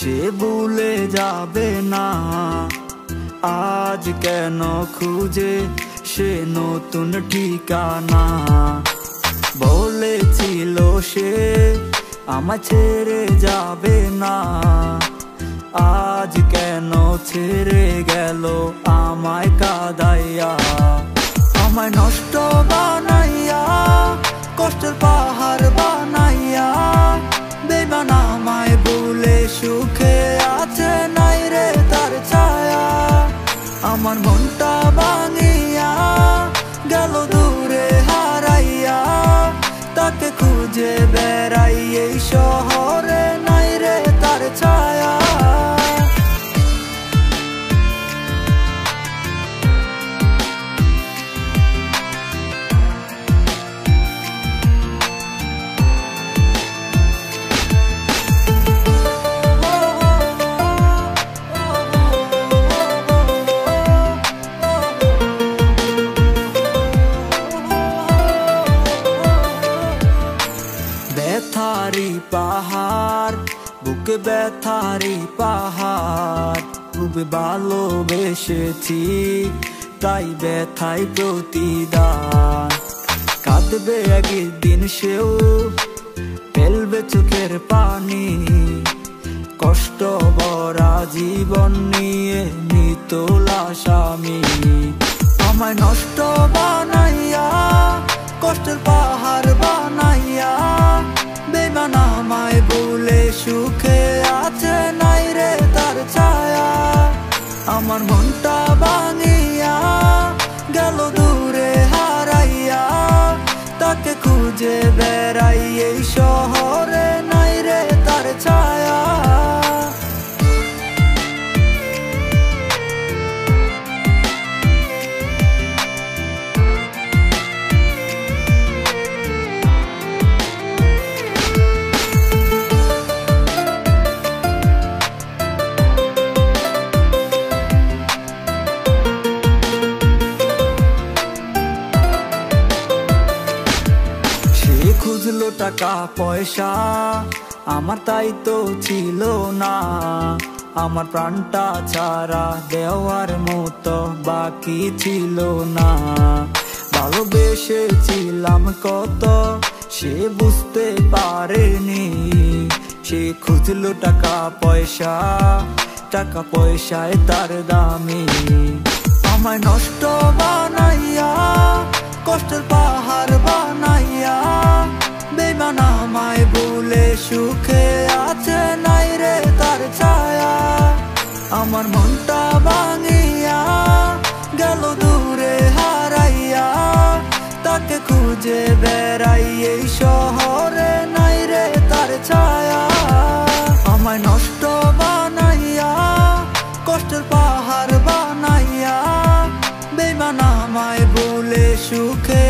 সে ভুলে যাবে না। আজ কেন খুঁজে সে নতুন ঠিকানা। বলেছিল সে আমায় ছেড়ে যাবে না। আজ কেন ছেড়ে গেল আমায় কাঁদাইয়া। আমায় নষ্ট বানাইয়া, কষ্টের পাহাড় বানাইয়া। বেঈমান আমায় ভুলে সুখে আছে নাই রে তার ছায়া। আমার মনটা ভাঙিয়া গেল দূরে হারাইয়া। তাকে খুঁজে বেড়াই এই শহরে নাই রে তার ছায়া। ব্যথারি পাহাড়, বুকে ব্যথারি পাহাড়। খুব ভালোবেসেছি তাই ব্যথাই প্রতিদান। কাঁদবে একদিন সেও, ফেলবে চোখের পানি। কষ্ট ভরা জীবন নিয়ে নিতলাস আমি। আমায় নষ্ট বানাইয়া, কষ্টের পাহাড় বানাইয়া। বেঈমান আমায় ভুলে সুখে আছে নাই রে তার ছায়া। আমার মনটা ভাঙিয়া গেল দূরে হারাইয়া। তাকে খুঁজে বেড়াই এই শহরে নাই রে তার ছায়া। খুঁজলো টাকা পয়সা, আমার তাই তো ছিল না। আমার প্রাণটা ছাড়া দেওয়ার মতো বাকি ছিল না। ভালোবেসেছিলাম কত সে বুঝতে পারেনি। সে খুঁজলো টাকা পয়সা, টাকা পয়সায় তার দামি। আমায় নষ্ট বানাইয়া, কষ্টের পাহাড় বানাইয়া। বেঈমান আমায় ভুলে সুখে আছে নাই রে তার ছায়া। আমার মনটা ভাঙিয়া গেল দূরে হারাইয়া। তাকে খুঁজে বেড়াই এই শহরে নাই রে তার ছায়া। আমায় নষ্ট বানাইয়া, কষ্টের পাহাড় বানাইয়া। বেঈমান আমায় ভুলে সুখে